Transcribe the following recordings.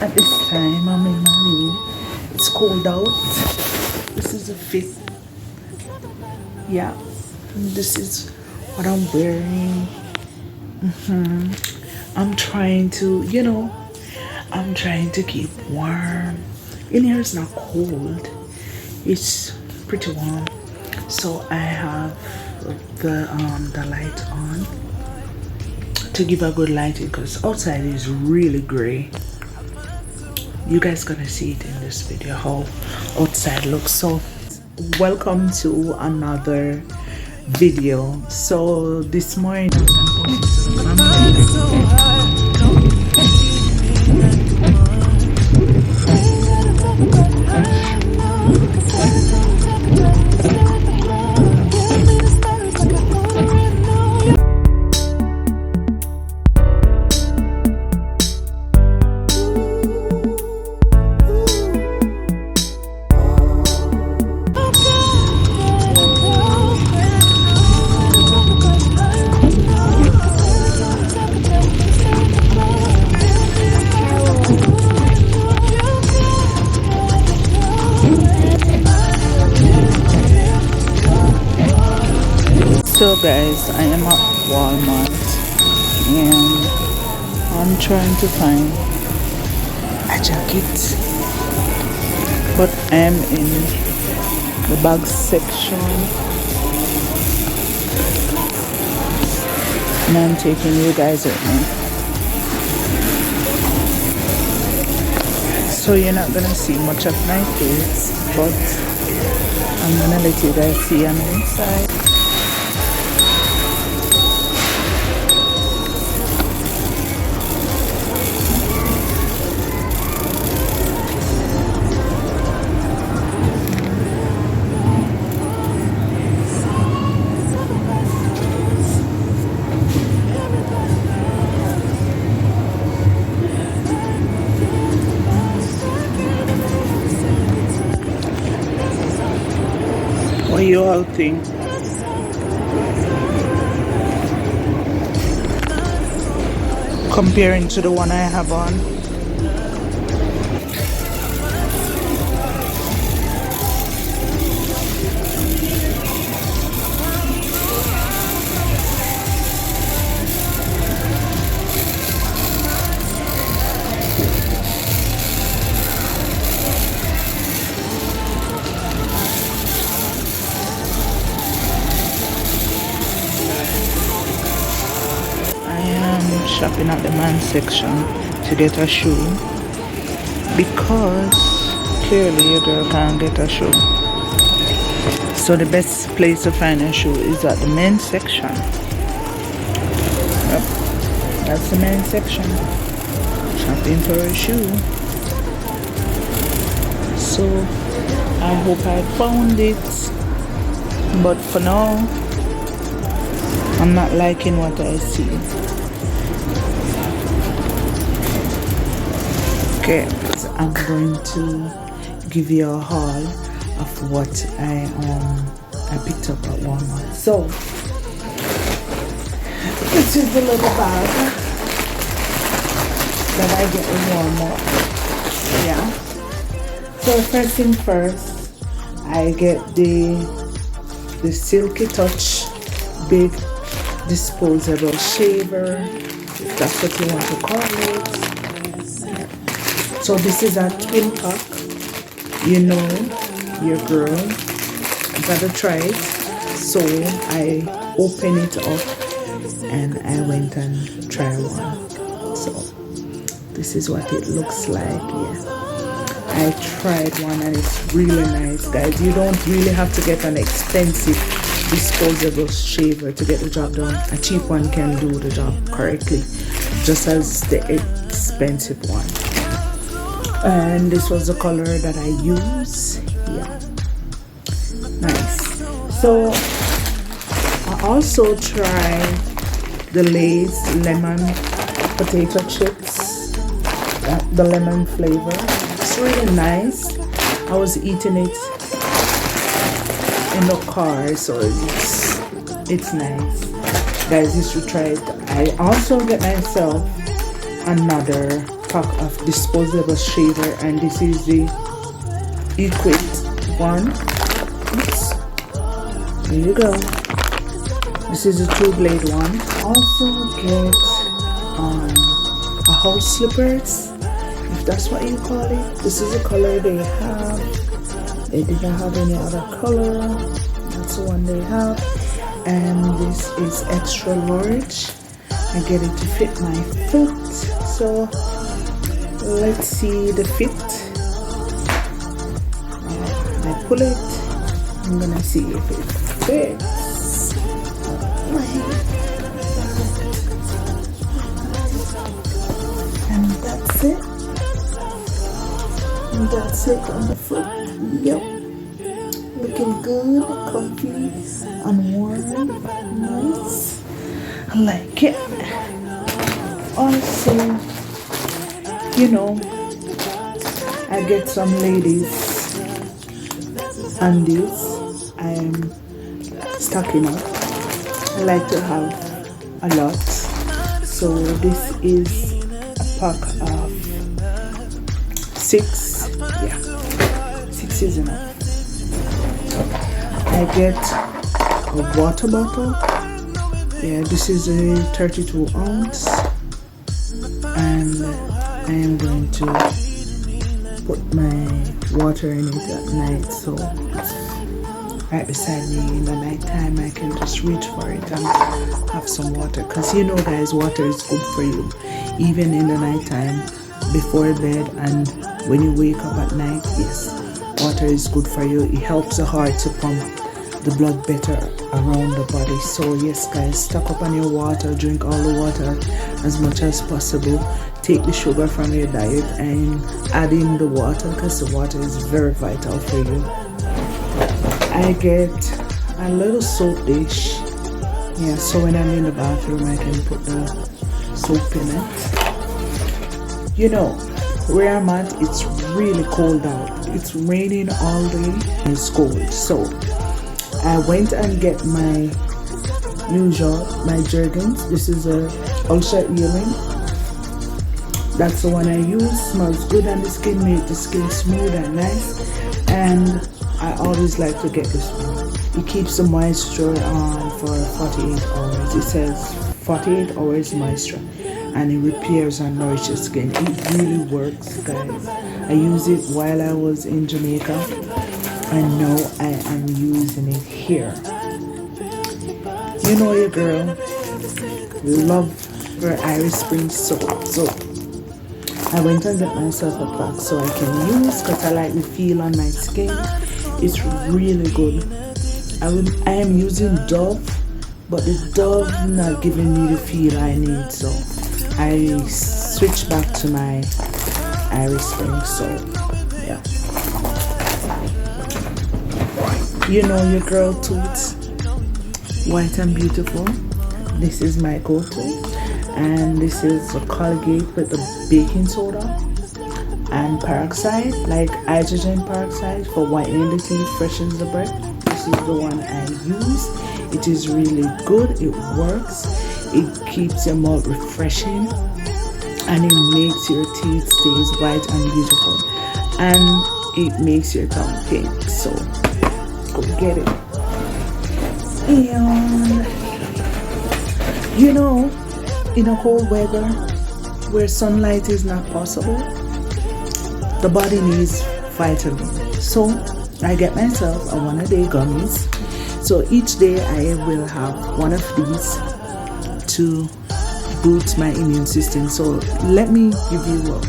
At this time, I'm in my room. It's cold out. This is a fit. Yeah, this is what I'm wearing. I'm trying to, I'm trying to keep warm. In here, it's not cold. It's pretty warm. So I have the light on to give a good lighting because outside is really gray. You guys gonna see it in this video how outside looks. So welcome to another video. So this morning so guys, I am at Walmart and I'm trying to find a jacket, but I'm in the bag section and I'm taking you guys with me. So you're not gonna see much of my face, but I'm gonna let you guys see I'm inside. What you all think? Comparing to the one I have on. Shopping at the men's section to get a shoe because clearly your girl can't get a shoe. So the best place to find a shoe is at the men's section. Yep, that's the men's section. Shopping for a shoe. So I hope I found it, but for now I'm not liking what I see. Okay, so I'm going to give you a haul of what I picked up at Walmart. So this is the little bag that I get in Walmart. Yeah. So first thing first, I get the Silky Touch big disposable shaver, if that's what you want to call it. So this is a twin pack. You know, your girl gotta try it. So I opened it up and I went and tried one. So this is what it looks like. Yeah, I tried one and it's really nice, guys. You don't really have to get an expensive disposable shaver to get the job done. A cheap one can do the job correctly, just as the expensive one. And this was the color that I use. Yeah, nice. So I also tried the Lay's lemon potato chips, the lemon flavor. It's really nice. I was eating it in the car, so it's nice. Guys, you should try it. I also get myself another pack of disposable shaver, and this is the Equate one. Oops. There you go. This is a 2-blade one. Also get a house slippers, if that's what you call it. This is the color they have. They didn't have any other color. That's the one they have. And this is extra large. I get it to fit my foot. So let's see the fit. I pull it. I'm gonna see if it fits. And that's it. And that's it on the foot. Yep. Looking good, comfy, and warm. Nice. I like it. Also, you know, I get some ladies undies. I am stocking up. I like to have a lot. So this is a pack of 6. Yeah, 6 is enough. I get a water bottle. Yeah, this is a 32 ounce, and I am going to put my water in it at night, so it's right beside me in the night time. I can just reach for it and have some water, because you know guys, water is good for you even in the night time before bed, and when you wake up at night. Yes, water is good for you. It helps the heart to pump the blood better around the body. So yes guys, stock up on your water, drink all the water as much as possible. Take the sugar from your diet and add in the water, because the water is very vital for you. I get a little soap dish. Yeah, so when I'm in the bathroom I can put the soap in it. You know, where I'm at, it's really cold out. It's raining all day and it's cold. So I went and get my usual, my Jergens. This is a Ultra Healing. That's the one I use. Smells good on the skin, make the skin smooth and nice. And I always like to get this one. It keeps the moisture on for 48 hours. It says 48 hours moisture, and it repairs and nourishes skin. It really works, guys. I used it while I was in Jamaica, and now I am using it here. You know your girl love her Irish Spring soap, so I went and got myself a pack so I can use, because I like the feel on my skin. It's really good. I am using Dove, but the Dove not giving me the feel I need, so I switched back to my Irish Spring soap. Yeah. You know your girl tooth, white and beautiful. This is my go-to, and this is a Colgate with the baking soda and peroxide, like hydrogen peroxide for whitening the teeth, freshens the breath. This is the one I use. It is really good. It works. It keeps your mouth refreshing, and it makes your teeth stays white and beautiful, and it makes your tongue pink. So go get it. And you know, in a cold weather where sunlight is not possible, the body needs vitamins. So I get myself a one-a-day gummies. So each day I will have one of these to boost my immune system. So let me give you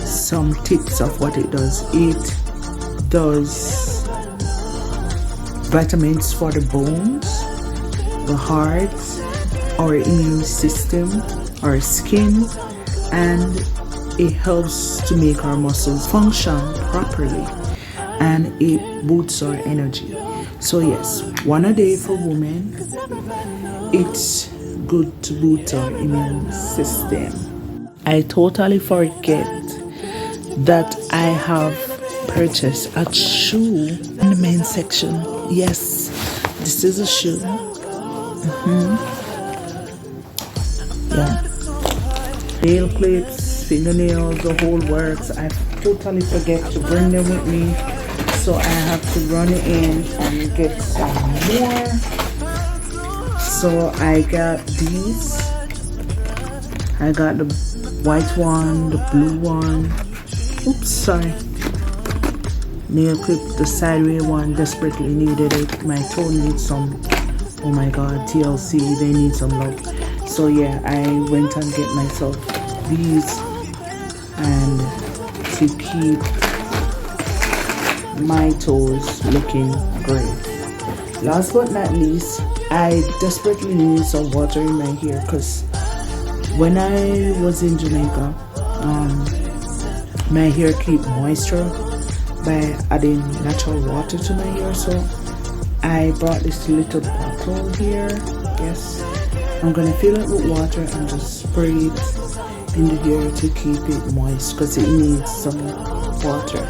some tips of what it does. It does vitamins for the bones, the heart, our immune system, our skin, and it helps to make our muscles function properly, and it boosts our energy. So yes, one a day for women. It's good to boost our immune system. I totally forget that I have purchased a shoe in the men's section. Yes, this is a shoe. Yeah, nail clips, fingernails, the whole works. I totally forget to bring them with me, so I have to run in and get some more. So I got these. I got the white one, the blue one. Oops, sorry. Nail clip, the sideways one, desperately needed it. My toe needs some. Oh my god, TLC, they need some love. So yeah, I went and get myself these and to keep my toes looking great. Last but not least, I desperately need some water in my hair because when I was in Jamaica, my hair keep moisture by adding natural water to my hair. So I brought this little bottle here. Yes, I'm gonna fill it with water and just spray it in the hair to keep it moist because it needs some water.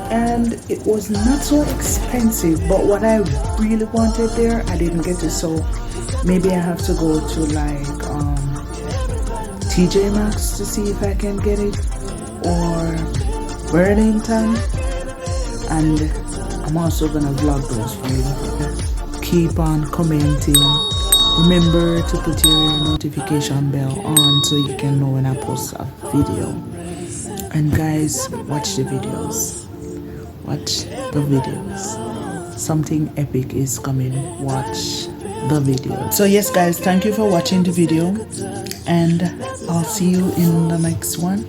And it was not so expensive, but what I really wanted there, I didn't get it. So maybe I have to go to like TJ Maxx to see if I can get it, or Burlington. And I'm also gonna vlog those for you. Keep on commenting. Remember to put your notification bell on so you can know when I post a video. And guys, watch the videos. Watch the videos. Something epic is coming. Watch the video. So yes guys, thank you for watching the video, and I'll see you in the next one.